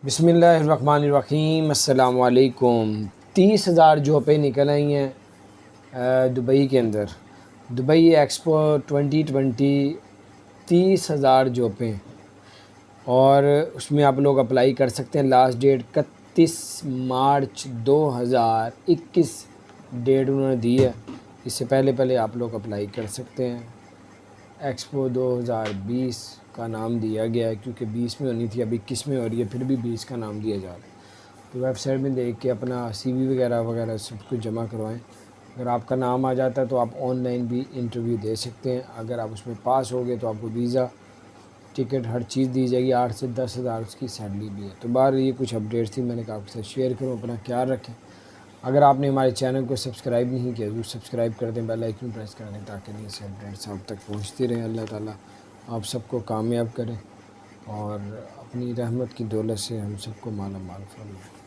بسم اللہ الرحمن الرحیم۔ السلام علیکم۔ 30,000 جابیں نکل آئی ہیں دبئی کے اندر۔ دبئی ایکسپو 2020 30,000 جابیں، اور اس میں آپ لوگ اپلائی کر سکتے ہیں۔ لاسٹ ڈیٹ 31 مارچ 2021 ڈیٹ انہوں نے دی ہے۔ اس سے پہلے آپ لوگ اپلائی کر سکتے ہیں۔ ایکسپو 2020 کا نام دیا گیا ہے کیونکہ 20 میں ہونی تھی، اب 21 میں ہو رہی ہے، پھر بھی 20 کا نام دیا جا رہا ہے۔ تو ویب سائٹ میں دیکھ کے اپنا سی وی وغیرہ سب کچھ جمع کروائیں۔ اگر آپ کا نام آ جاتا ہے تو آپ آن لائن بھی انٹرویو دے سکتے ہیں۔ اگر آپ اس میں پاس ہو گئے تو آپ کو ویزا، ٹکٹ، ہر چیز دی جائے گی۔ 8 سے 10,000 اس کی سیلری بھی ہے۔ تو باہر یہ کچھ اپڈیٹس تھی، میں نے کہا آپ کے ساتھ شیئر کروں۔ اپنا خیال رکھیں۔ اگر آپ نے ہمارے چینل کو سبسکرائب نہیں کیا تو سبسکرائب کر دیں، بیل آئیکن پریس کر دیں تاکہ نئی سے اپڈیٹس آپ تک پہنچتی رہیں۔ اللہ تعالیٰ آپ سب کو کامیاب کریں اور اپنی رحمت کی دولت سے ہم سب کو مالا مال فرمائے۔